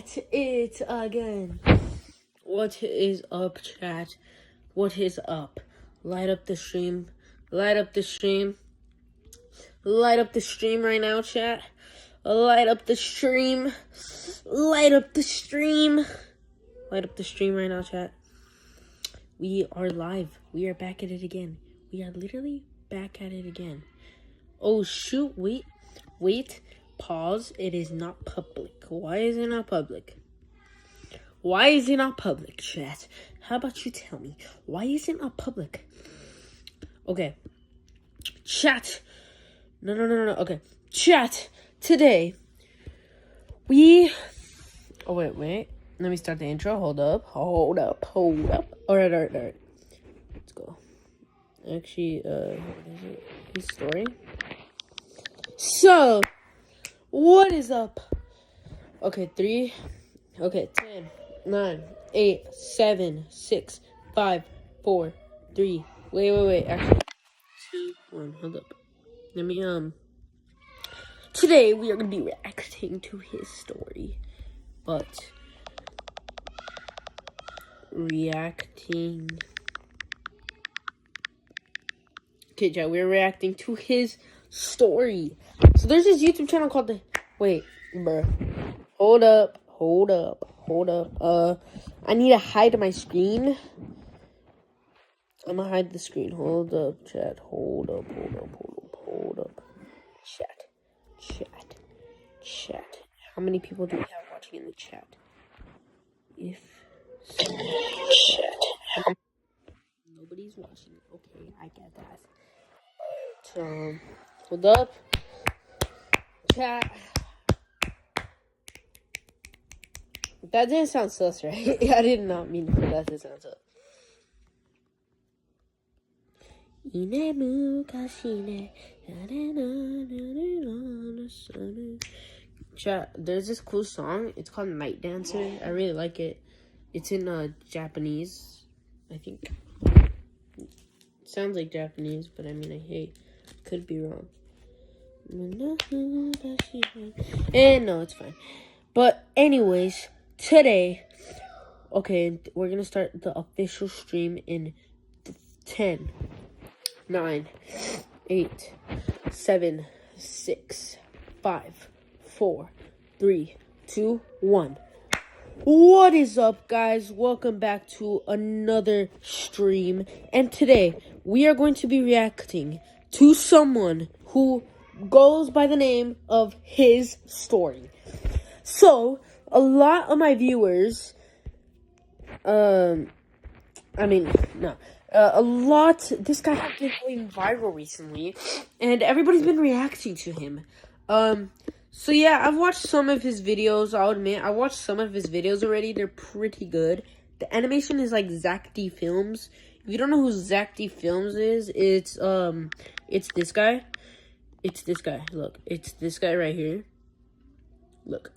at it again. What is up, chat? What is up? Light up the stream. Light up the stream. Light up the stream right now, chat. Light up the stream. Light up the stream. Light up the stream right now, chat. We are live. We are back at it again. We are literally back at it again. Oh, shoot. Wait. Pause. It is not public. Why is it not public? Why is it not public, chat? How about you tell me? Why is it not public? Okay. Chat. No. Okay. Chat. Today, we... Oh, wait. Let me start the intro. Hold up. Alright. Let's go. Actually, what is it? His story. So, what is up? Okay, 10, 9, 8, 7, 6, 5, 4, 3. Wait. Actually, 2, 1. Hold up. Let me, Today, we are going to be reacting to his story. But... reacting... Okay, chat, we're reacting to his story. So there's this YouTube channel called the... Wait, bruh. Hold up. I need to hide my screen. I'm gonna hide the screen. Hold up, chat. Hold up. Chat. How many people do we have watching in the chat? Chat. Nobody's watching. Okay, I get that. Hold up. Chat. That didn't sound sus, right? I did not mean for that to sound sus. Chat, there's this cool song. It's called Night Dancer. I really like it. It's in Japanese, I think. It sounds like Japanese, but I mean, could be wrong. And no, it's fine. But anyways, today, okay, we're gonna start the official stream in 10, 9, 8, 7, 6, 5, 4, 3, 2, 1. What is up, guys? Welcome back to another stream. And today, we are going to be reacting to someone who goes by the name of His Story. So, a lot of my viewers, this guy has been going viral recently, and everybody's been reacting to him. So yeah, I've watched some of his videos. I'll admit, I watched some of his videos already. They're pretty good. The animation is like Zach D Films. If you don't know who Zach D Films is, it's this guy. It's this guy. Look, it's this guy right here. Look,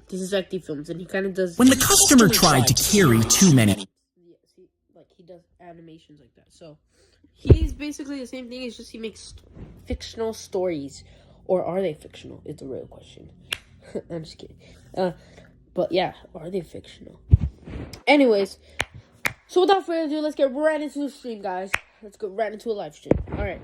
this is Zach D Films, and he kind of does. When the customer tried to carry too many, he does animations like that. So he's basically the same thing. It's just he makes fictional stories. Or are they fictional? It's a real question. I'm just kidding. But yeah, are they fictional? Anyways, so without further ado, let's get right into the stream, guys. Let's go right into a live stream. Alright.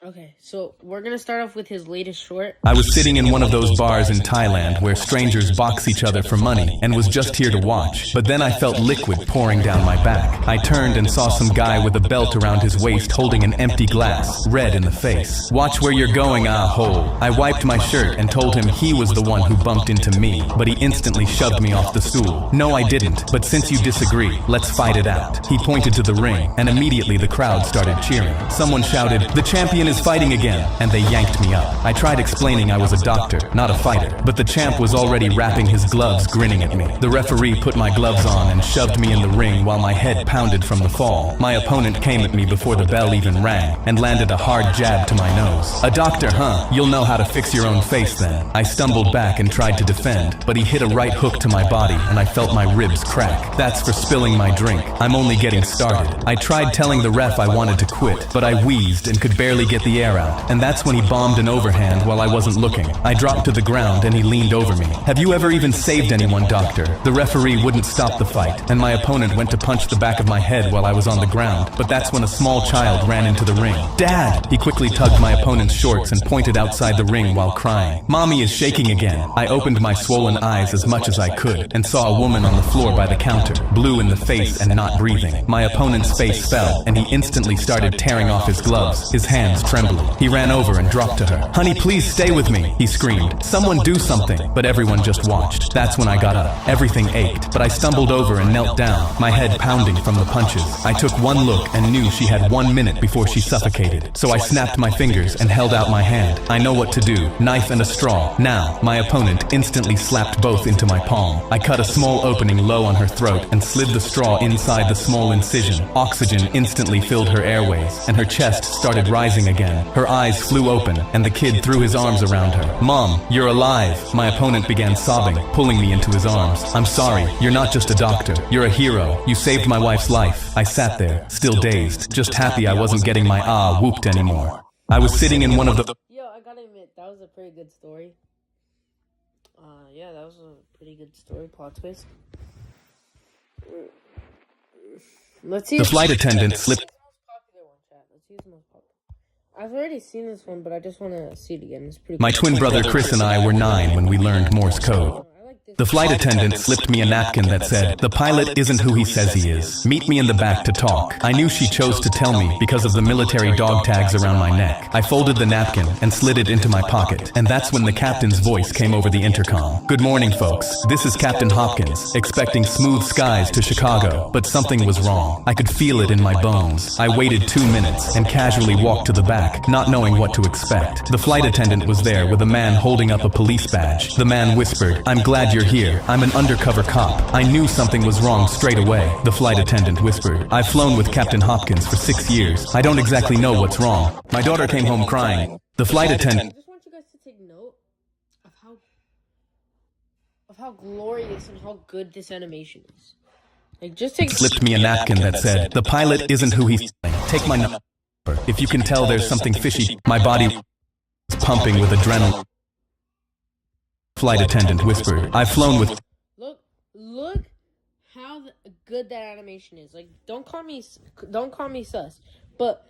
Okay, so we're gonna start off with his latest short. I was sitting in one of those bars in Thailand where strangers box each other for money and was just here to watch, but then I felt liquid pouring down my back. I turned and saw some guy with a belt around his waist holding an empty glass, red in the face. Watch where you're going, ah-hole. I wiped my shirt and told him he was the one who bumped into me, but he instantly shoved me off the stool. No, I didn't, but since you disagree, let's fight it out. He pointed to the ring, and immediately the crowd started cheering. Someone shouted, "The champion is fighting again," and they yanked me up. I tried explaining I was a doctor, not a fighter, but the champ was already wrapping his gloves, grinning at me. The referee put my gloves on and shoved me in the ring while my head pounded from the fall. My opponent came at me before the bell even rang and landed a hard jab to my nose. "A doctor, huh? You'll know how to fix your own face then." I stumbled back and tried to defend, but he hit a right hook to my body and I felt my ribs crack. That's for spilling my drink. I'm only getting started. I tried telling the ref I wanted to quit, but I wheezed and could barely get get the air out, and that's when he bombed an overhand while I wasn't looking. I dropped to the ground and he leaned over me. Have you ever even saved anyone, doctor? The referee wouldn't stop the fight, and my opponent went to punch the back of my head while I was on the ground, but that's when a small child ran into the ring. Dad! He quickly tugged my opponent's shorts and pointed outside the ring while crying. Mommy is shaking again. I opened my swollen eyes as much as I could and saw a woman on the floor by the counter, blue in the face and not breathing. My opponent's face fell, and he instantly started tearing off his gloves, his hands trembling. He ran over and dropped to her. Honey, please stay with me, he screamed. Someone do something. But everyone just watched. That's when I got up. Everything ached, but I stumbled over and knelt down, my head pounding from the punches. I took one look and knew she had 1 minute before she suffocated. So I snapped my fingers and held out my hand. I know what to do. Knife and a straw. Now, my opponent instantly slapped both into my palm. I cut a small opening low on her throat and slid the straw inside the small incision. Oxygen instantly filled her airways, and her chest started rising again. Her eyes flew open, and the kid threw his arms around her. Mom, you're alive. My opponent began sobbing, pulling me into his arms. I'm sorry, you're not just a doctor. You're a hero. You saved my wife's life. I sat there, still dazed, just happy I wasn't getting my whooped anymore. I was sitting in one of the... Yo, I gotta admit, that was a pretty good story. Yeah, that was a pretty good story, plot twist. Let's see. The flight attendant slipped... Let's use the most popular. I've already seen this one, but I just want to see it again. It's pretty My cool. twin brother Chris and I were 9 when we learned Morse code. The flight attendant slipped me a napkin that said, "The pilot isn't who he says he is. Meet me in the back to talk." I knew she chose to tell me because of the military dog tags around my neck. I folded the napkin and slid it into my pocket, and that's when the captain's voice came over the intercom. "Good morning, folks. This is Captain Hopkins, expecting smooth skies to Chicago." But something was wrong. I could feel it in my bones. I waited 2 minutes and casually walked to the back, not knowing what to expect. The flight attendant was there with a man holding up a police badge. The man whispered, "I'm glad you're here. I'm an undercover cop." I knew something was wrong straight away. The flight attendant whispered, "I've flown with Captain Hopkins for 6 years. I don't exactly know what's wrong. My daughter came home crying." The flight attendant... I just want you guys to take note of how glorious and how good this animation is. Like, just take... Slipped me a napkin that said, "The pilot isn't who he's saying. Take my number. If you can tell there's something fishy." My body was pumping with adrenaline. Flight attendant whispered, "I've flown with..." Look how good that animation is. Like, don't call me sus, but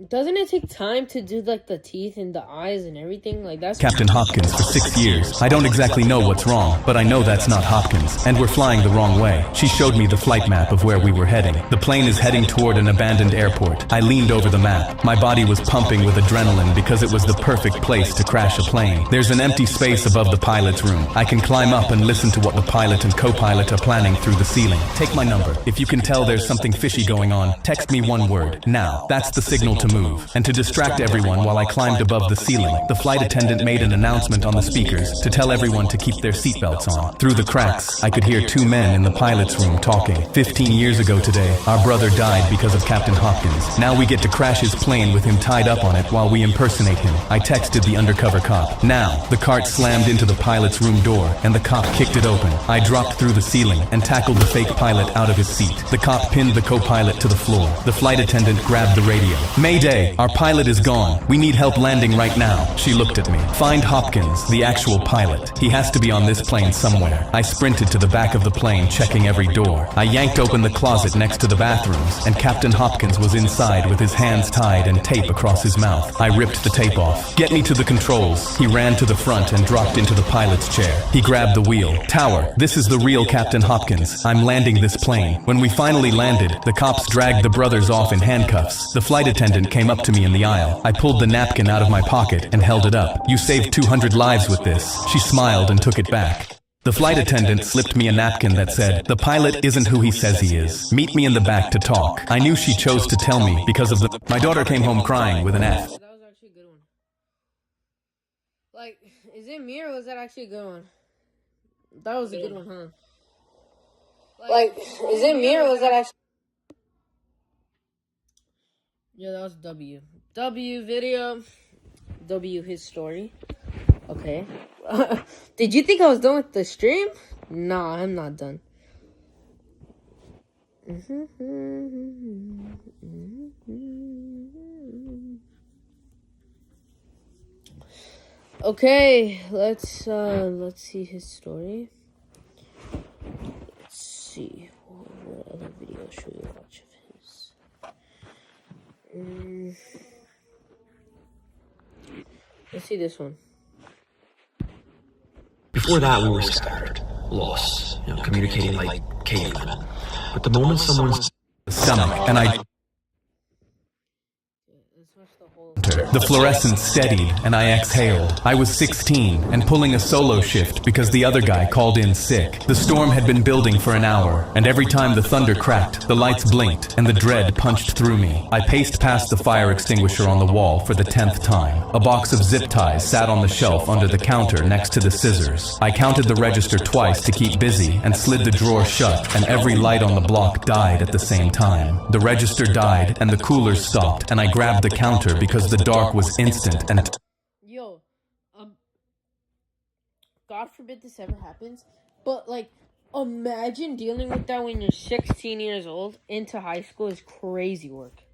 doesn't it take time to do, like, the teeth and the eyes and everything? Like, that's... Captain Hopkins for 6 years. I don't exactly know what's wrong, but I know that's not Hopkins, and we're flying the wrong way. She showed me the flight map of where we were heading. The plane is heading toward an abandoned airport. I leaned over the map. My body was pumping with adrenaline because it was the perfect place to crash a plane. There's an empty space above the pilot's room. I can climb up and listen to what the pilot and co-pilot are planning through the ceiling. Take my number. If you can tell there's something fishy going on, text me one word. Now. That's the signal to move. And to distract everyone while I climbed above the ceiling, the flight attendant made an announcement on the speakers to tell everyone to keep their seatbelts on. Through the cracks, I could hear 2 men in the pilot's room talking. 15 years ago today, our brother died because of Captain Hopkins. Now we get to crash his plane with him tied up on it while we impersonate him. I texted the undercover cop. Now, the cart slammed into the pilot's room door, and the cop kicked it open. I dropped through the ceiling and tackled the fake pilot out of his seat. The cop pinned the co-pilot to the floor. The flight attendant grabbed the radio. "Mayday! Our pilot is gone. We need help landing right now." She looked at me. "Find Hopkins, the actual pilot. He has to be on this plane somewhere." I sprinted to the back of the plane, checking every door. I yanked open the closet next to the bathrooms, and Captain Hopkins was inside with his hands tied and tape across his mouth. I ripped the tape off. "Get me to the controls." He ran to the front and dropped into the pilot's chair. He grabbed the wheel. "Tower, this is the real Captain Hopkins. I'm landing this plane." When we finally landed, the cops dragged the brothers off in handcuffs. The flight attendant came up to me in the aisle. I pulled the napkin out of my pocket and held it up. "You saved 200 lives with this." She smiled and took it back. The flight attendant slipped me a napkin that said, "The pilot isn't who he says he is. Meet me in the back to talk." I knew she chose to tell me because of the... My daughter came home crying with an F. That was actually a good one. Like, is it me or was that actually a good one? That was a good one, huh? Like, is it me or was that actually... Yeah, that was W. W video. W his story. Okay. Did you think I was done with the stream? Nah, I'm not done. Okay, let's see his story. Let's see what other video should we watch of his. Let's see this one. Before that, we were scattered, lost, communicating like cavemen. But the moment someone's stomach, and I Let's watch the whole. the fluorescence steadied, and I exhaled. I was 16 and pulling a solo shift because the other guy called in sick. The storm had been building for an hour, and every time the thunder cracked, the lights blinked, and the dread punched through me. I paced past the fire extinguisher on the wall for the 10th time. A box of zip ties sat on the shelf under the counter next to the scissors. I counted the register twice to keep busy and slid the drawer shut, and every light on the block died at the same time. The register died, and the coolers stopped, and I grabbed the counter because the dark was instant and Yo, God forbid this ever happens, but like, imagine dealing with that when you're 16 years old into high school is crazy work.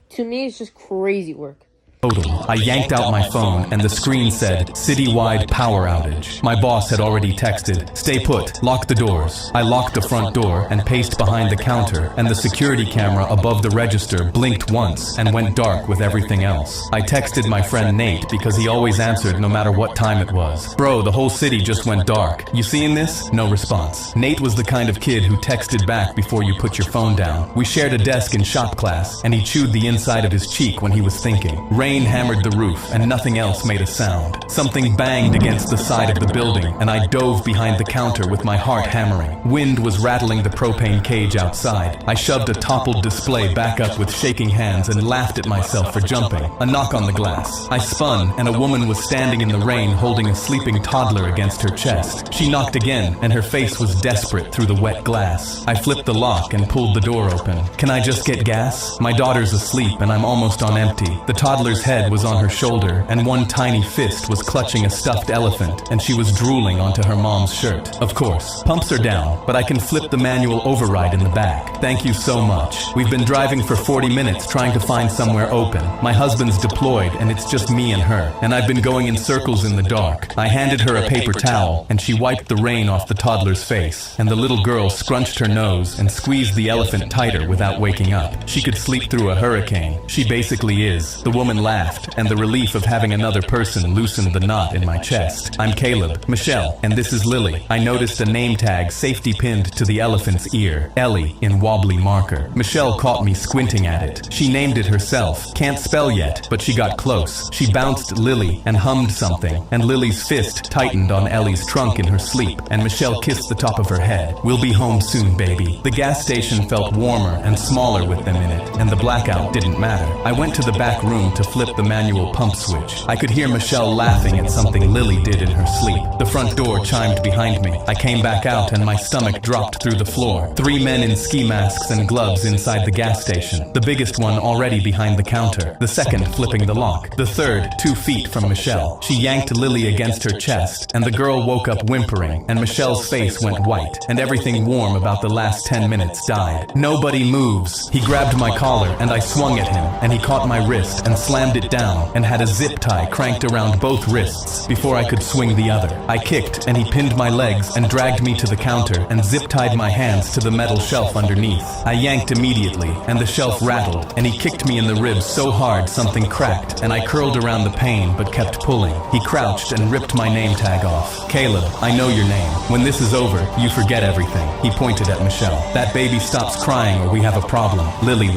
To me, it's just crazy work. total. I yanked out my phone and the screen said, citywide power outage. My boss had already texted, stay put, lock the doors. I locked the front door and paced behind the counter, and the security camera above the register blinked once and went dark with everything else. I texted my friend Nate because he always answered no matter what time it was. Bro, the whole city just went dark. You seeing this? No response. Nate was the kind of kid who texted back before you put your phone down. We shared a desk in shop class, and he chewed the inside of his cheek when he was thinking. Rain hammered the roof, and nothing else made a sound. Something banged against the side of the building, and I dove behind the counter with my heart hammering. Wind was rattling the propane cage outside. I shoved a toppled display back up with shaking hands and laughed at myself for jumping. A knock on the glass. I spun, and a woman was standing in the rain holding a sleeping toddler against her chest. She knocked again, and her face was desperate through the wet glass. I flipped the lock and pulled the door open. Can I just get gas? My daughter's asleep, and I'm almost on empty. The toddler's head was on her shoulder, and one tiny fist was clutching a stuffed elephant, and she was drooling onto her mom's shirt. Of course, pumps are down, but I can flip the manual override in the back. Thank you so much. We've been driving for 40 minutes trying to find somewhere open. My husband's deployed, and it's just me and her, and I've been going in circles in the dark. I handed her a paper towel, and she wiped the rain off the toddler's face, and the little girl scrunched her nose and squeezed the elephant tighter without waking up. She could sleep through a hurricane. She basically is. The woman laughed, and the relief of having another person loosened the knot in my chest. I'm Caleb, Michelle, and this is Lily. I noticed a name tag safety pinned to the elephant's ear, Ellie, in wobbly marker. Michelle caught me squinting at it. She named it herself. Can't spell yet, but she got close. She bounced Lily and hummed something, and Lily's fist tightened on Ellie's trunk in her sleep, and Michelle kissed the top of her head. We'll be home soon, baby. The gas station felt warmer and smaller with them in it, and the blackout didn't matter. I went to the back room to flip the manual pump switch. I could hear Michelle laughing at something Lily did in her sleep. The front door chimed behind me. I came back out and my stomach dropped through the floor. 3 men in ski masks and gloves inside the gas station. The biggest one already behind the counter. The second flipping the lock. The third 2 feet from Michelle. She yanked Lily against her chest, and the girl woke up whimpering, and Michelle's face went white, and everything warm about the last 10 minutes died. Nobody moves. He grabbed my collar, and I swung at him, and he caught my wrist and slammed it down, and had a zip tie cranked around both wrists before I could swing the other. I kicked, and he pinned my legs and dragged me to the counter and zip-tied my hands to the metal shelf underneath. I yanked immediately, and the shelf rattled, and he kicked me in the ribs so hard something cracked, and I curled around the pain but kept pulling. He crouched and ripped my name tag off. Caleb, I know your name. When this is over, you forget everything. He pointed at Michelle. That baby stops crying or we have a problem. Lily.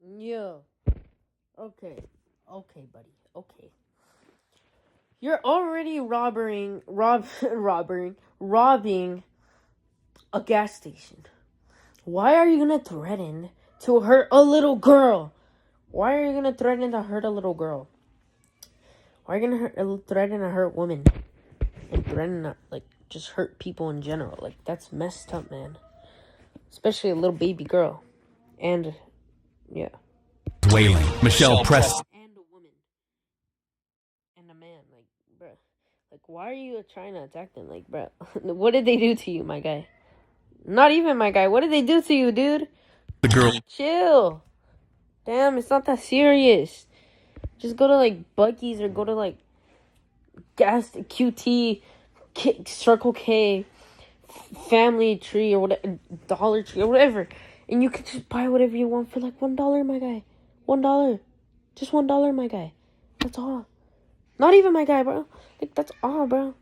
Yo. Okay, buddy. Okay. You're already robbing a gas station. Why are you gonna threaten to hurt a little girl? Why are you gonna threaten to hurt a little girl? Why are you gonna threaten to hurt women? And threaten to, just hurt people in general. That's messed up, man. Especially a little baby girl. And, yeah. Wailing. Michelle pressed. And a woman. And a man. Bruh. Why are you trying to attack them? Bruh. What did they do to you, my guy? Not even my guy. What did they do to you, dude? The girl. Chill. Damn, it's not that serious. Just go to, Buc-ee's or go to, gas QT, Circle K, Family Tree or whatever, Dollar Tree or whatever, and you could just buy whatever you want for like $1, my guy. $1, just $1, my guy. That's all. Not even my guy, bro. Like that's all, bro.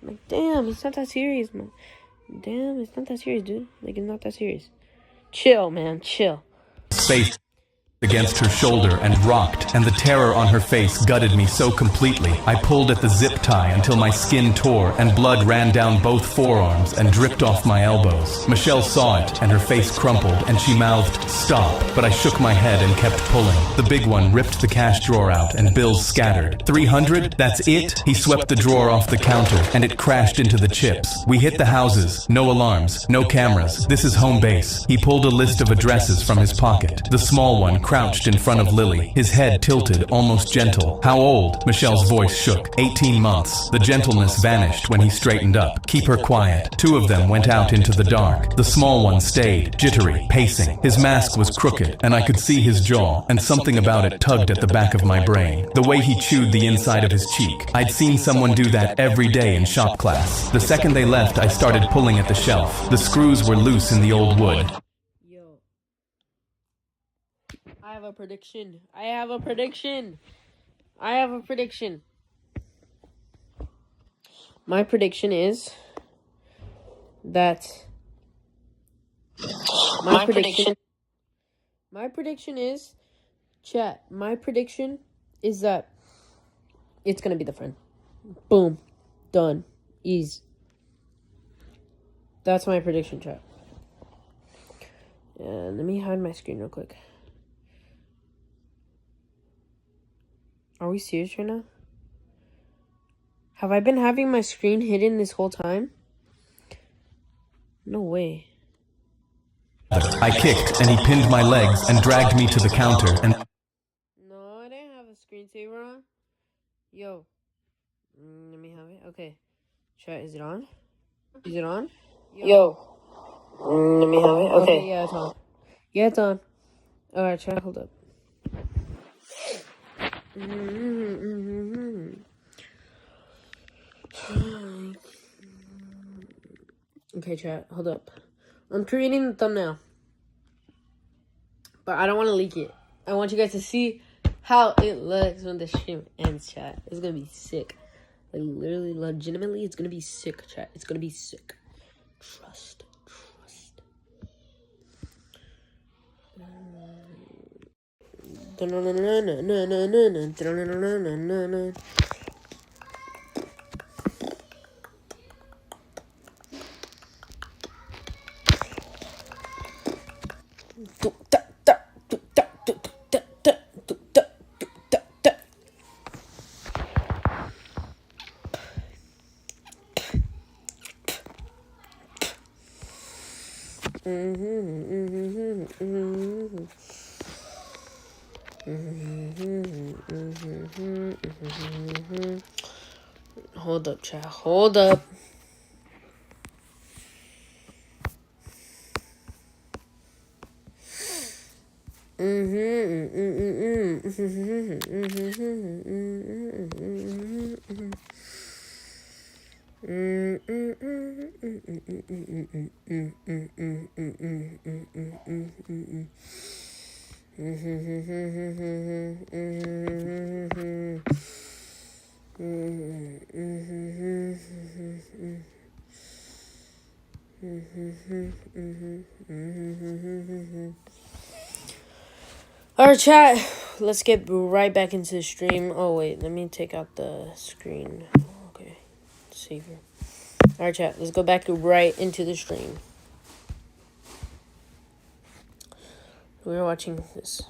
Like damn, it's not that serious, man. Damn, it's not that serious, dude. Like it's not that serious. Chill, man. Chill. Face against her shoulder and rocked, and the terror on her face gutted me so completely. I pulled at the zip tie until my skin tore and blood ran down both forearms and dripped off my elbows. Michelle saw it and her face crumpled and she mouthed, "Stop," but I shook my head and kept pulling. The big one ripped the cash drawer out and bills scattered. 300? That's it? He swept the drawer off the counter and it crashed into the chips. We hit the houses. No alarms. No cameras. This is home base. He pulled a list of addresses from his pocket. The small one crouched in front of Lily, his head tilted, almost gentle. How old? Michelle's voice shook. 18 months. The gentleness vanished when he straightened up. Keep her quiet. Two of them went out into the dark. The small one stayed, jittery, pacing. His mask was crooked, and I could see his jaw, and something about it tugged at the back of my brain. The way he chewed the inside of his cheek. I'd seen someone do that every day in shop class. The second they left, I started pulling at the shelf. The screws were loose in the old wood. I have a prediction. I have a prediction. I have a prediction. My prediction is that my prediction is chat. My prediction is that it's gonna be the friend. Boom. Done. Ease. That's my prediction, chat. And let me hide my screen real quick. Are we serious right now? Have I been having my screen hidden this whole time? No way. I kicked, and he pinned my legs and dragged me to the counter, and... No, I didn't have a screensaver on. Yo. Let me have it. Okay. Chat, is it on? Is it on? Yo. Let me have it. Okay. Yeah, it's on. Yeah, it's on. Alright, chat, hold up. Okay, chat, hold up. I'm creating the thumbnail, but I don't want to leak it. I want you guys to see how it looks when the stream ends, chat. It's gonna be sick. Like literally, legitimately, it's gonna be sick, chat. It's gonna be sick. Trust. Hold up, chat. Hold up. Alright, chat, let's get right back into the stream. Oh, wait, let me take out the screen. Okay, saver. Alright, chat, let's go back right into the stream. We're watching this.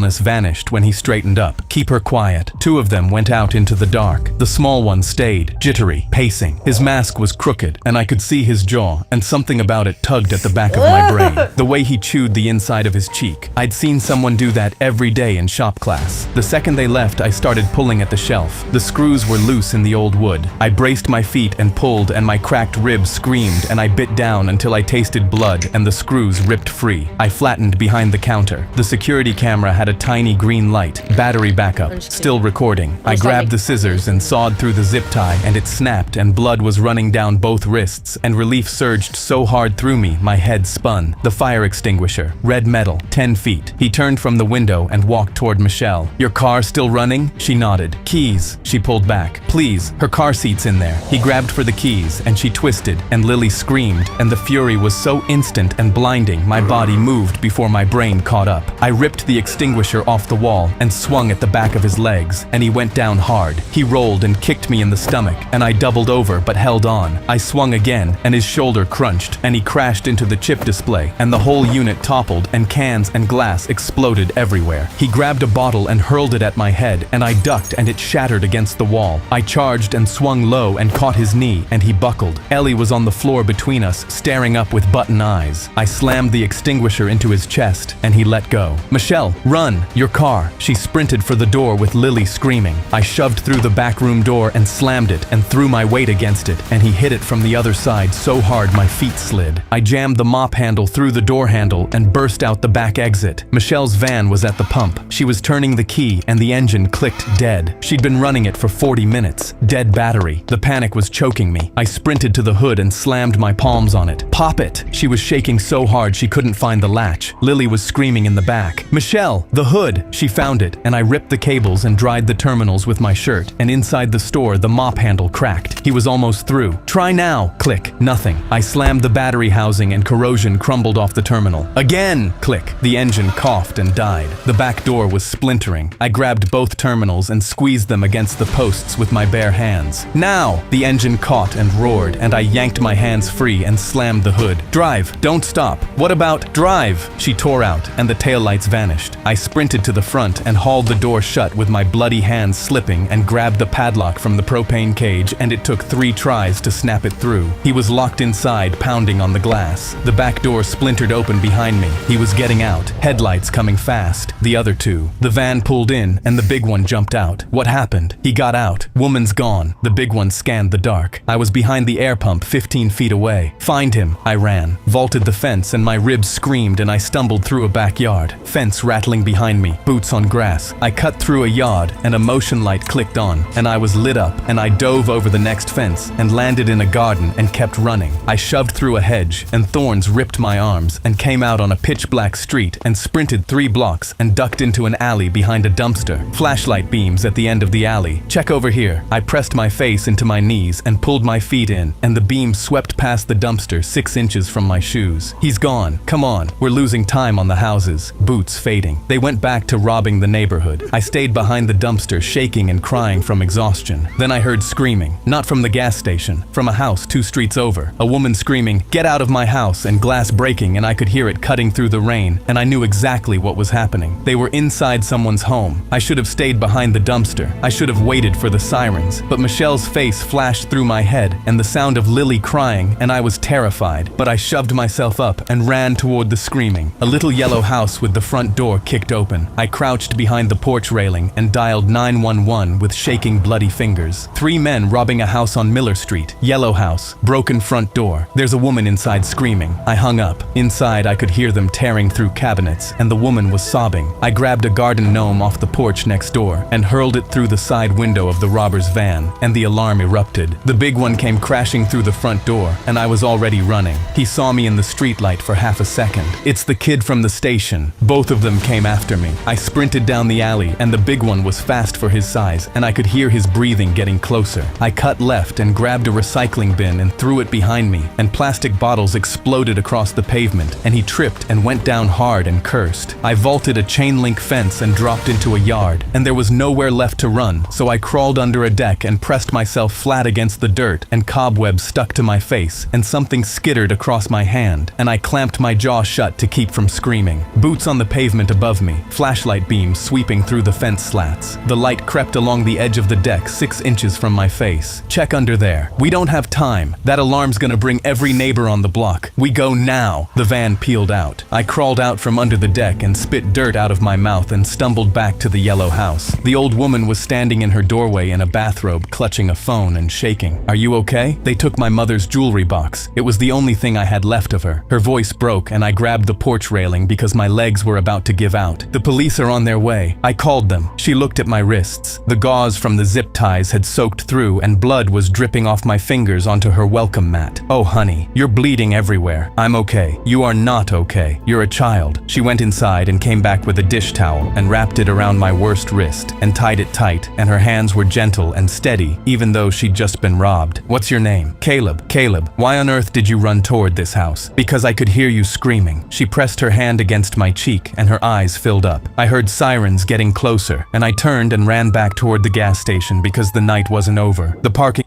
vanished when he straightened up. Keep her quiet. Two of them went out into the dark. The small one stayed, jittery, pacing. His mask was crooked, and I could see his jaw, and something about it tugged at the back of my brain. The way he chewed the inside of his cheek. I'd seen someone do that every day in shop class. The second they left, I started pulling at the shelf. The screws were loose in the old wood. I braced my feet and pulled, and my cracked ribs screamed, and I bit down until I tasted blood and the screws ripped free. I flattened behind the counter. The security camera had a tiny green light. Battery backup. Still recording. I grabbed the scissors and sawed through the zip tie, and it snapped, and blood was running down both wrists, and relief surged so hard through me, my head spun. The fire extinguisher. Red metal. 10 feet. He turned from the window and walked toward Michelle. Your car still running? She nodded. Keys. She pulled back. Please, her car seat's in there. He grabbed for the keys, and she twisted, and Lily screamed, and the fury was so instant and blinding, my body moved before my brain caught up. I ripped the extinguisher off the wall and swung at the back of his legs, and he went down hard. He rolled and kicked me in the stomach, and I doubled over but held on. I swung again, and his shoulder crunched, and he crashed into the chip display, and the whole unit toppled, and cans and glass exploded everywhere. He grabbed a bottle and hurled it at my head, and I ducked, and it shattered against the wall. I charged and swung low and caught his knee, and he buckled. Ellie was on the floor between us, staring up with button eyes. I slammed the extinguisher into his chest, and he let go. Michelle, run! Your car! She sprinted for the door with Lily screaming. I shoved through the back room door and slammed it and threw my weight against it, and he hit it from the other side so hard my feet slid. I jammed the mop handle through the door handle and burst out the back exit. Michelle's van was at the pump. She was turning the key, and the engine clicked dead. She'd been running it for 40 minutes. Dead battery. The panic was choking me. I sprinted to the hood and slammed my palms on it. Pop it! She was shaking so hard she couldn't find the latch. Lily was screaming in the back. Michelle, the hood! She found it, and I ripped the cables and dried the terminals with my shirt, and inside the store the mop handle cracked. He was almost through. Try now! Click. Nothing. I slammed the battery housing and corrosion crumbled off the terminal. Again! Click. The engine coughed and died. The back door was splintering. I grabbed both terminals and squeezed them against the posts with my bare hands. Now! The engine caught and roared, and I yanked my hands free and slammed the hood. Drive! Don't stop! What about drive? She tore out, and the taillights vanished. I sprinted to the front and hauled the door shut with my bloody hands slipping and grabbed the padlock from the propane cage, and it took 3 tries to snap it through. He was locked inside, pounding on the glass. The back door splintered open behind me. He was getting out, headlights coming fast. The other two. The van pulled in, and the big one jumped out. What happened? He got out. Woman's gone. The big one scanned the dark. I was behind the air pump 15 feet away. Find him. I ran. Vaulted the fence, and my ribs screamed, and I stumbled through a backyard. Fence rattling behind me. Boots on grass. I cut through a yard, and a motion light clicked on, and I was lit up, and I dove over the next fence, and landed in a garden, and kept running. I shoved through a hedge, and thorns ripped my arms, and came out on a pitch-black street, and sprinted 3 blocks, and ducked into an alley behind a dumpster. Flashlight beams at the end of the alley. Check over here. I pressed my face into my knees, and pulled my feet in, and the beam swept past the dumpster 6 inches from my shoes. He's gone. Come on. We're losing time on the houses. Boots fading. They went back to robbing the neighborhood. I stayed behind the dumpster, shaking and crying from exhaustion. Then I heard screaming. Not from the gas station. From a house 2 streets over. A woman screaming, "Get out of my house," and glass breaking, and I could hear it cutting through the rain, and I knew exactly what was happening. They were inside someone's home. I should have stayed behind the dumpster. I should have waited for the sirens. But Michelle's face flashed through my head, and the sound of Lily crying, and I was terrified. But I shoved myself up and ran toward the screaming. A little yellow house with the front door kicked open. I crouched behind the porch railing and dialed 911 with shaking bloody fingers. 3 men robbing a house on Miller Street. Yellow house. Broken front door. There's a woman inside screaming. I hung up. Inside I could hear them tearing through cabinets, and the woman was sobbing. I grabbed a garden gnome off the porch next door and hurled it through the side window of the robber's van, and the alarm erupted. The big one came crashing through the front door, and I was already running. He saw me in the streetlight for half a second. It's the kid from the station. Both of them came after me. I sprinted down the alley, and the big one was fast for his size, and I could hear his breathing getting closer. I cut left and grabbed a recycling bin and threw it behind me, and plastic bottles exploded across the pavement, and he tripped and went down hard and cursed. I vaulted a chain link fence and dropped into a yard, and there was nowhere left to run, so I crawled under a deck and pressed myself flat against the dirt, and cobwebs stuck to my face, and something skittered across my hand, and I clamped my jaw shut to keep from screaming. Boots on the pavement above me. me, flashlight beams sweeping through the fence slats. The light crept along the edge of the deck 6 inches from my face. Check under there. We don't have time. That alarm's gonna bring every neighbor on the block. We go now. The van peeled out. I crawled out from under the deck and spit dirt out of my mouth and stumbled back to the yellow house. The old woman was standing in her doorway in a bathrobe, clutching a phone and shaking. Are you okay? They took my mother's jewelry box. It was the only thing I had left of her. Her voice broke and I grabbed the porch railing because my legs were about to give out. The police are on their way. I called them. She looked at my wrists. The gauze from the zip ties had soaked through and blood was dripping off my fingers onto her welcome mat. Oh honey, you're bleeding everywhere. I'm okay. You are not okay. You're a child. She went inside and came back with a dish towel and wrapped it around my worst wrist and tied it tight, and her hands were gentle and steady even though she'd just been robbed. What's your name? Caleb. Caleb, why on earth did you run toward this house? Because I could hear you screaming. She pressed her hand against my cheek and her eyes filled up. I heard sirens getting closer and I turned and ran back toward the gas station because the night wasn't over. The parking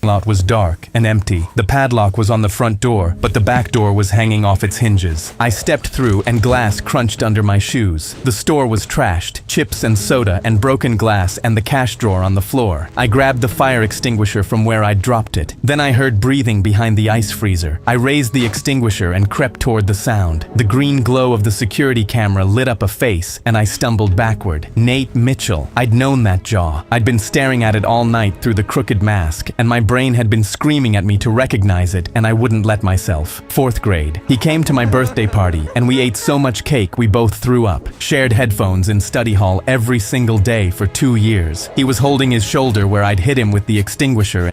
lot was dark and empty. The padlock was on the front door, but the back door was hanging off its hinges. I stepped through and glass crunched under my shoes. The store was trashed, chips and soda and broken glass and the cash drawer on the floor. I grabbed the fire extinguisher from where I'd dropped it. Then I heard breathing behind the ice freezer. I raised the extinguisher and crept toward the sound. The green glow of the security camera lit up a face and I stumbled backward. Nate Mitchell. I'd known that jaw. I'd been staring at it all night through the crooked mask, and my brain had been screaming at me to recognize it, and I wouldn't let myself. 4th grade. He came to my birthday party, and we ate so much cake we both threw up. Shared headphones in study hall every single day for 2 years. He was holding his shoulder where I'd hit him with the extinguisher,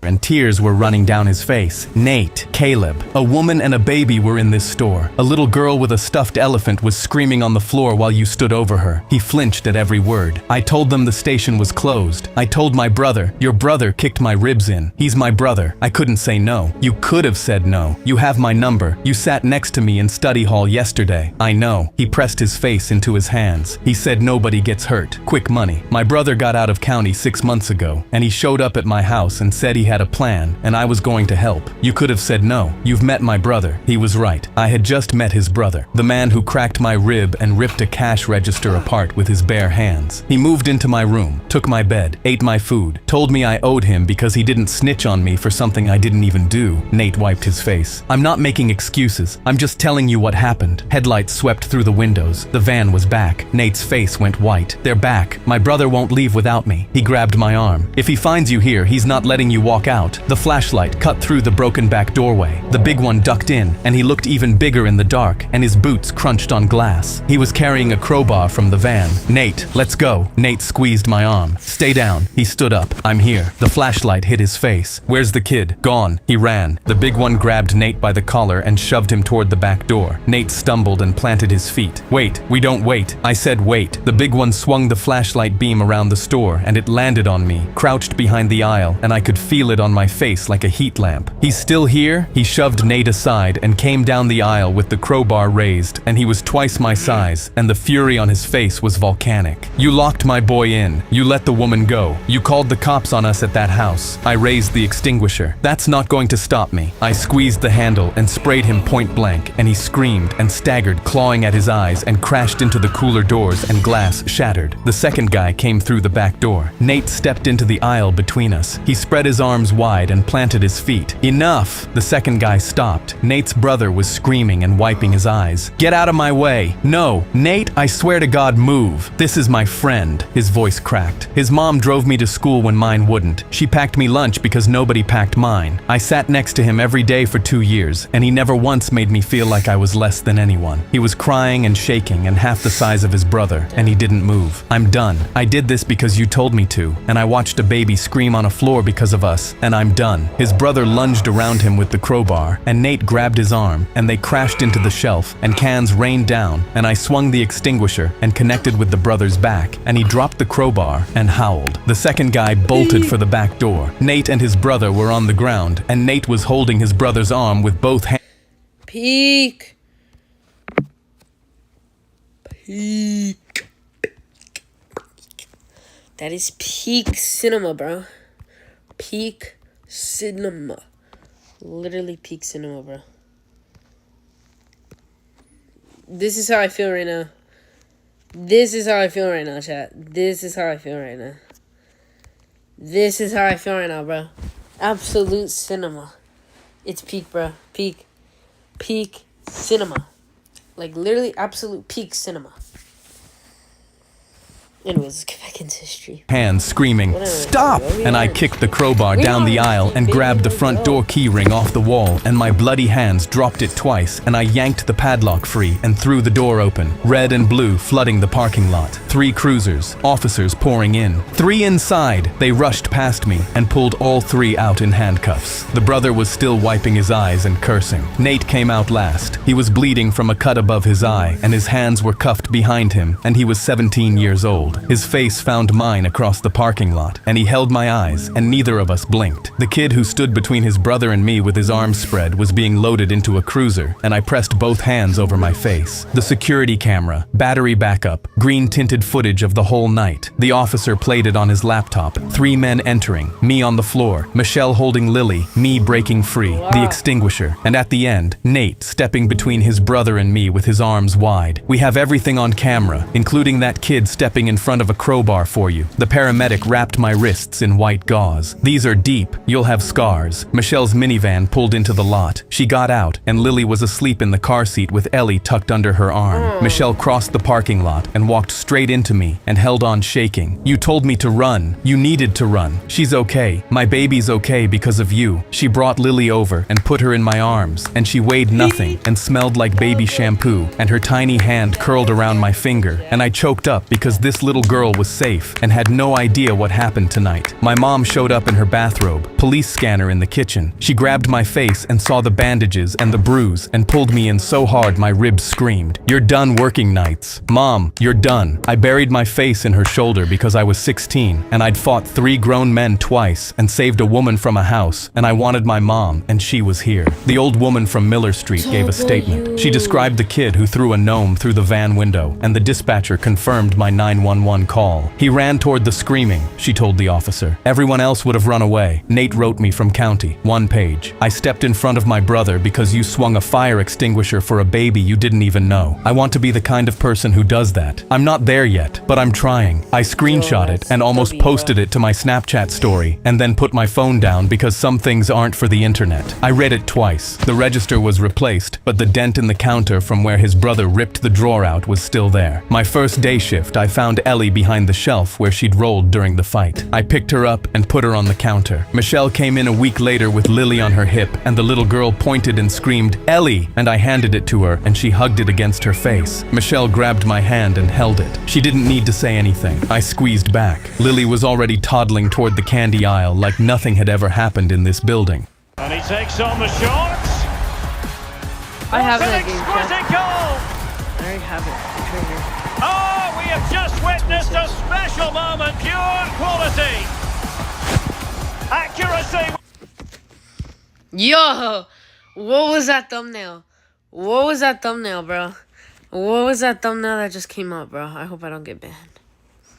and tears were running down his face. Nate, Caleb. A woman and a baby were in this store. A little girl with a stuffed elephant was screaming on the floor while you stood over her. He flinched at every word. I told them the station was closed. I told my brother, your brother kicked my ribs in. He's my brother. I couldn't say no. You could have said no. You have my number. You sat next to me in study hall yesterday. I know. He pressed his face into his hands. He said nobody gets hurt. Quick money. My brother got out of county 6 months ago, and he showed up at my house and said he had a plan, and I was going to help. You could have said no. You've met my brother. He was right. I had just met his brother, the man who cracked my rib and ripped a cash register apart with his bare hands. He moved into my room, took my bed, ate my food, told me I owed him because he didn't snitch on me for something I didn't even do. Nate wiped his face. I'm not making excuses. I'm just telling you what happened. Headlights swept through the windows. The van was back. Nate's face went white. They're back. My brother won't leave without me. He grabbed my arm. If he finds you here, he's not letting you walk out. The flashlight cut through the broken back doorway. The big one ducked in, and he looked even bigger in the dark, and his boots crunched on glass. He was carrying a crowbar from the van. Nate, let's go. Nate squeezed my arm. Stay down. He stood up. I'm here. The flashlight hit his face. Where's the kid? Gone. He ran. The big one grabbed Nate by the collar and shoved him toward the back door. Nate stumbled and planted his feet. Wait. We don't wait. I said wait. The big one swung the flashlight beam around the store, and it landed on me, crouched behind the aisle, and I could feel it on my face like a heat lamp. He's still here? He shoved Nate aside and came down the aisle with the crowbar raised, and he was twice my size, and the fury on his face was volcanic. You locked my boy in. You let the woman go. You called the cops on us at that house. I raised the extinguisher. That's not going to stop me. I squeezed the handle and sprayed him point blank, and he screamed and staggered, clawing at his eyes, and crashed into the cooler doors, and glass shattered. The second guy came through the back door. Nate stepped into the aisle between us. He spread his arms wide and planted his feet. Enough! The second guy stopped. Nate's brother was screaming and wiping his eyes. Get out of my way! No! Nate, I swear to God, move! This is my friend. His voice cracked. His mom drove me to school when mine wouldn't. She packed me lunch because nobody packed mine. I sat next to him every day for 2 years, and he never once made me feel like I was less than anyone. He was crying and shaking and half the size of his brother, and he didn't move. I'm done. I did this because you told me to, and I watched a baby scream on a floor because of us, and I'm done. His brother lunged around him with the crowbar, and Nate grabbed his arm, and they crashed into the shelf, and cans rained down, and I swung the extinguisher and connected with the brother's back, and he dropped the crowbar and howled. The second guy bolted for the back door. Nate and his brother were on the ground, and Nate was holding his brother's arm with both hands. Peak. Peak. That is peak cinema, bro. Peak cinema. Literally peak cinema, bro. This is how I feel right now. This is how I feel right now, chat. This is how I feel right now. This is how I feel right now, bro. Absolute cinema. It's peak, bro. Peak. Peak cinema. Like, literally absolute peak cinema. Anyways, let's get back into history. Hands screaming, "Stop!" And I kicked the crowbar down the aisle and grabbed the front door keyring off the wall, and my bloody hands dropped it twice, and I yanked the padlock free and threw the door open. Red and blue flooding the parking lot. 3 cruisers, officers pouring in. 3 inside. They rushed past me and pulled all 3 out in handcuffs. The brother was still wiping his eyes and cursing. Nate came out last. He was bleeding from a cut above his eye, and his hands were cuffed behind him, and he was 17 years old. His face found mine across the parking lot, and he held my eyes, and neither of us blinked. The kid who stood between his brother and me with his arms spread was being loaded into a cruiser, and I pressed both hands over my face. The security camera, battery backup, green-tinted footage of the whole night. The officer played it on his laptop. 3 men entering, me on the floor, Michelle holding Lily, me breaking free, the extinguisher, and at the end, Nate stepping between his brother and me with his arms wide. We have everything on camera, including that kid stepping in front of a crowbar for you. The paramedic wrapped my wrists in white gauze. "These are deep. You'll have scars." Michelle's minivan pulled into the lot. She got out, and Lily was asleep in the car seat with Ellie tucked under her arm. Michelle crossed the parking lot and walked straight into me and held on shaking. "You told me to run. You needed to run. She's okay. My baby's okay because of you." She brought Lily over and put her in my arms, and she weighed nothing and smelled like baby shampoo, and her tiny hand curled around my finger, and I choked up because this little girl was safe and had no idea what happened tonight. My mom showed up in her bathrobe, police scanner in the kitchen. She grabbed my face and saw the bandages and the bruise and pulled me in so hard my ribs screamed, "You're done working nights. Mom, you're done." I buried my face in her shoulder because I was 16 and I'd fought 3 grown men twice and saved a woman from a house, and I wanted my mom, and she was here. The old woman from Miller Street gave a statement. She described the kid who threw a gnome through the van window, and the dispatcher confirmed my 911 call. "He ran toward the screaming," she told the officer. "Everyone else would have run away." Nate wrote me from county, 1 page. "I stepped in front of my brother because you swung a fire extinguisher for a baby you didn't even know. I want to be the kind of person who does that. I'm not there yet, but I'm trying." I screenshot it and almost posted it to my Snapchat story, and then put my phone down because some things aren't for the internet. I read it twice. The register was replaced, but the dent in the counter from where his brother ripped the drawer out was still there. My first day shift, I found Ellie behind the shelf where she'd rolled during the fight. I picked her up and put her on the counter. Michelle came in a week later with Lily on her hip, and the little girl pointed and screamed, "Ellie!" and I handed it to her, and she hugged it against her face. Michelle grabbed my hand and held it. She didn't need to say anything. I squeezed back. Lily was already toddling toward the candy aisle like nothing had ever happened in this building. And he takes on the shots. I have An that game, chat. exquisite goal. I already have it. It's right here. Oh, we have just witnessed a special moment. Pure quality. Accuracy. Yo, what was that thumbnail? What was that thumbnail, bro? What was that thumbnail that just came up, bro? I hope I don't get banned.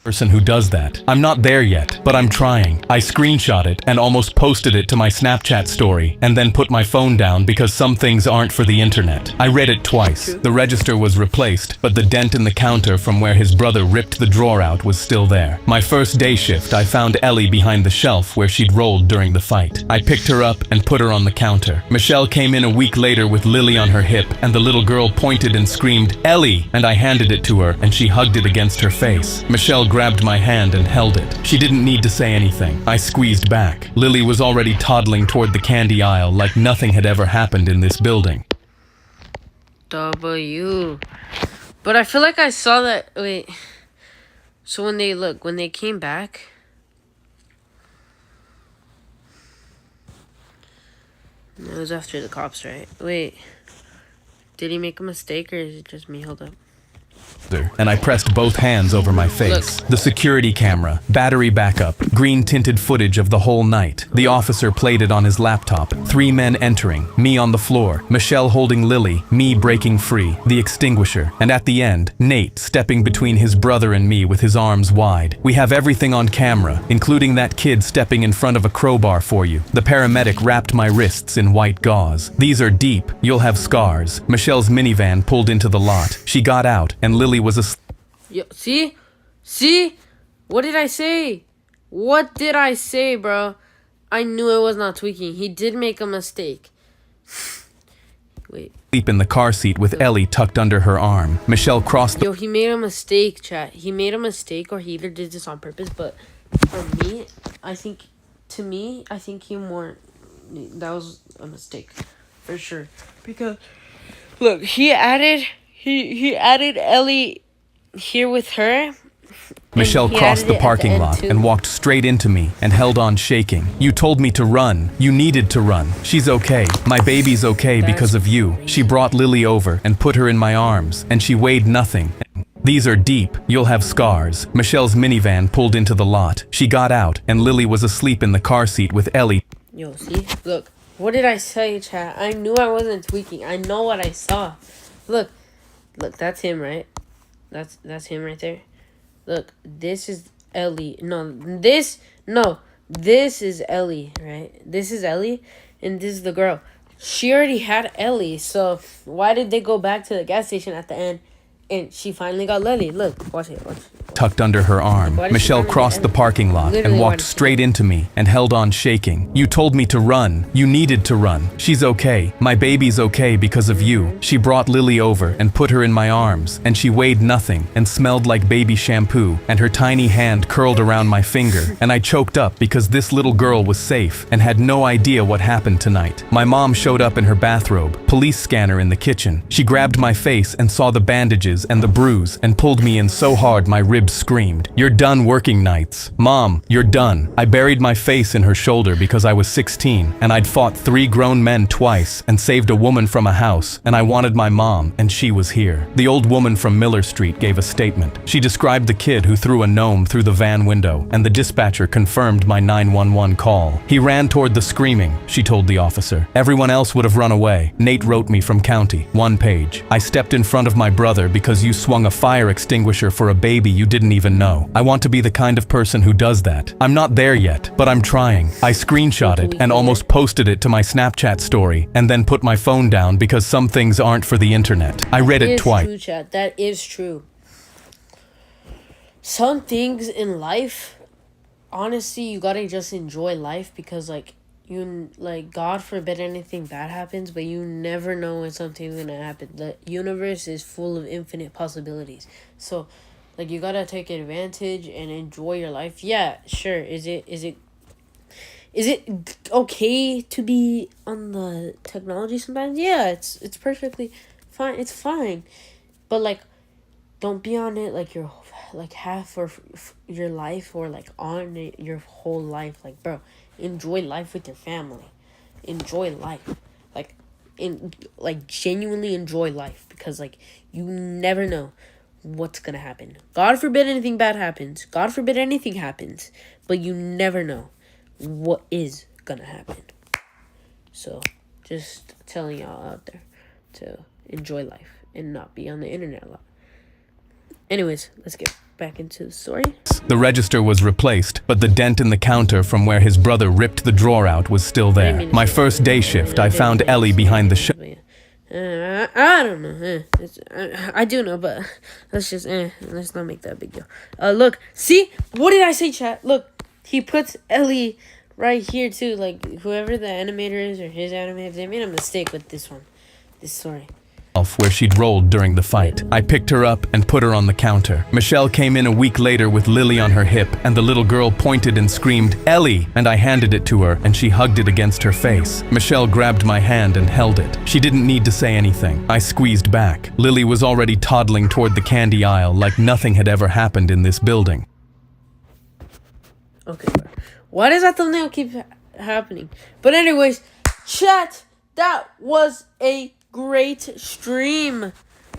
Person who does that. I'm not there yet, but I'm trying. I screenshot it and almost posted it to my Snapchat story, and then put my phone down because some things aren't for the internet. I read it twice. The register was replaced, but the dent in the counter from where his brother ripped the drawer out was still there. My first day shift, I found Ellie behind the shelf where she'd rolled during the fight. I picked her up and put her on the counter. Michelle came in a week later with Lily on her hip, and the little girl pointed and screamed, "Ellie!" and I handed it to her, and she hugged it against her face. Michelle grabbed my hand and held it. She didn't need to say anything. I squeezed back. Lily was already toddling toward the candy aisle like nothing had ever happened in this building. W. But I feel like I saw that. Wait. So when they came back. It was after the cops, right? Wait. Did he make a mistake or is it just me? Hold up. and I pressed both hands over my face. The security camera, battery backup, green tinted footage of the whole night. The officer played it on his laptop. 3 men entering, me on the floor, Michelle holding Lily, me breaking free, the extinguisher, and at the end, Nate stepping between his brother and me with his arms wide. We have everything on camera, including that kid stepping in front of a crowbar for you. The paramedic wrapped my wrists in white gauze. These are deep, you'll have scars. Michelle's minivan pulled into the lot. She got out, and Lily was asleep. Yo, see? What did I say? What did I say, bro? I knew it was not tweaking. He did make a mistake. Wait. In the car seat with Ellie tucked under her arm. Michelle crossed the Yo, he made a mistake, chat. He made a mistake, or he either did this on purpose, but for me, I think that was a mistake. For sure. Because, look, he added Ellie here with her. Michelle crossed the parking lot and walked straight into me and held on shaking. You told me to run. You needed to run. She's okay. My baby's okay because of you. She brought Lily over and put her in my arms, and she weighed nothing. These are deep. You'll have scars. Michelle's minivan pulled into the lot. She got out, and Lily was asleep in the car seat with Ellie. Yo, see? Look. What did I say, chat? I knew I wasn't tweaking. I know what I saw. Look, that's him, right? That's him right there. Look, this is Ellie. This is Ellie, right? This is Ellie, and this is the girl. She already had Ellie, so why did they go back to the gas station at the end, and she finally got Lily? Look, watch it. Tucked under her arm. Michelle crossed the parking lot and walked straight into me and held on shaking. You told me to run. You needed to run. She's okay. My baby's okay because of you. She brought Lily over and put her in my arms, and she weighed nothing and smelled like baby shampoo, and her tiny hand curled around my finger, and I choked up because this little girl was safe and had no idea what happened tonight. My mom showed up in her bathrobe, police scanner in the kitchen. She grabbed my face and saw the bandages and the bruise and pulled me in so hard my ribs screamed. You're done working nights. Mom, you're done. I buried my face in her shoulder because I was 16 and I'd fought 3 grown men twice and saved a woman from a house, and I wanted my mom, and she was here. The old woman from Miller Street gave a statement. She described the kid who threw a gnome through the van window, and the dispatcher confirmed my 911 call. He ran toward the screaming, she told the officer. Everyone else would have run away. Nate wrote me from county. 1 page. I stepped in front of my brother because you swung a fire extinguisher for a baby you didn't even know. I want to be the kind of person who does that. I'm not there yet, but I'm trying. I screenshot it and almost posted it to my Snapchat story, and then put my phone down because some things aren't for the internet. I read it twice. True, chat. That is true. Some things in life, honestly, you gotta just enjoy life, because God forbid anything bad happens, but you never know when something's gonna happen. The universe is full of infinite possibilities. So, you gotta take advantage and enjoy your life. Yeah, sure. Is it okay to be on the technology sometimes? Yeah, it's perfectly fine. It's fine, but don't be on it your half or your life, or on it your whole life. Bro, enjoy life with your family. Enjoy life, genuinely enjoy life, because you never know what's gonna happen. God forbid anything bad happens. God forbid anything happens, but you never know what is gonna happen. So, just telling y'all out there to enjoy life and not be on the internet a lot. Anyways, let's get back into the story. The register was replaced, but the dent in the counter from where his brother ripped the drawer out was still there. My first day shift, I found Ellie behind the I don't know. I do know, but let's not make that big deal. Look, see? What did I say, chat? Look, he puts Ellie right here, too. Whoever the animator is, or his animator, they made a mistake with this story. Where she'd rolled during the fight. I picked her up and put her on the counter. Michelle came in a week later with Lily on her hip, and the little girl pointed and screamed, "Ellie!" And I handed it to her, and she hugged it against her face. Michelle grabbed my hand and held it. She didn't need to say anything. I squeezed back. Lily was already toddling toward the candy aisle like nothing had ever happened in this building. Okay, why does that thumbnail keep happening? But anyways, chat, that was a great stream.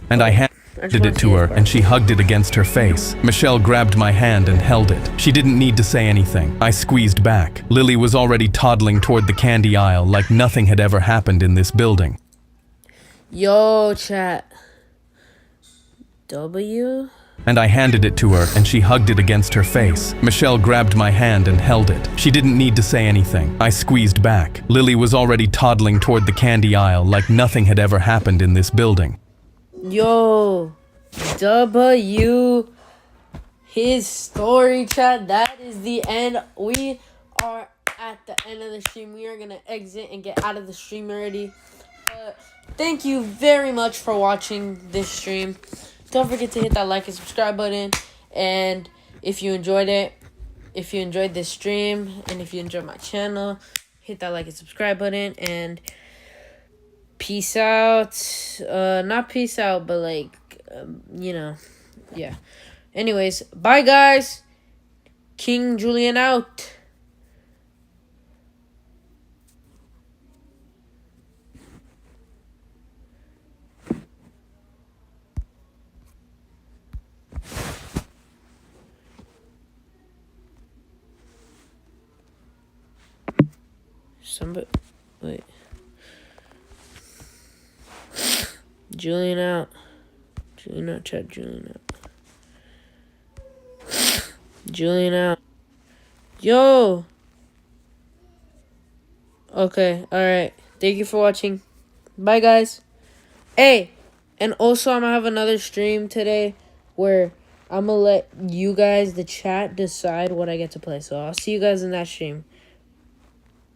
And I Did it to her, and she hugged it against her face. Michelle grabbed my hand and held it. She didn't need to say anything. I squeezed back. Lily was already toddling toward the candy aisle like nothing had ever happened in this building. Yo, chat. W? And I handed it to her, and she hugged it against her face. Michelle grabbed my hand and held it. She didn't need to say anything. I squeezed back. Lily was already toddling toward the candy aisle like nothing had ever happened in this building. Yo, W, his story, chat. That is the end. We are at the end of the stream. We are gonna exit and get out of the stream already. Thank you very much for watching this stream. Don't forget to hit that like and subscribe button. And if you enjoyed it, if you enjoyed this stream, and if you enjoyed my channel, hit that like and subscribe button. And peace out. Not peace out, but like, you know, yeah. Anyways, bye guys. King Julian out. Somebody, wait. Julian out. Julian out, chat. Julian out. Julian out. Yo! Okay, alright. Thank you for watching. Bye, guys. Hey! And also, I'm gonna have another stream today where I'm gonna let you guys, the chat, decide what I get to play. So, I'll see you guys in that stream.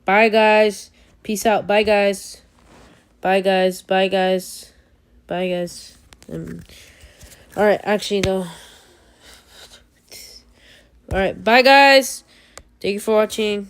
Bye, guys. Peace out. Bye, guys. Bye, guys. Bye, guys. Bye, guys. Alright, actually, though. Alright, bye, guys. Thank you for watching.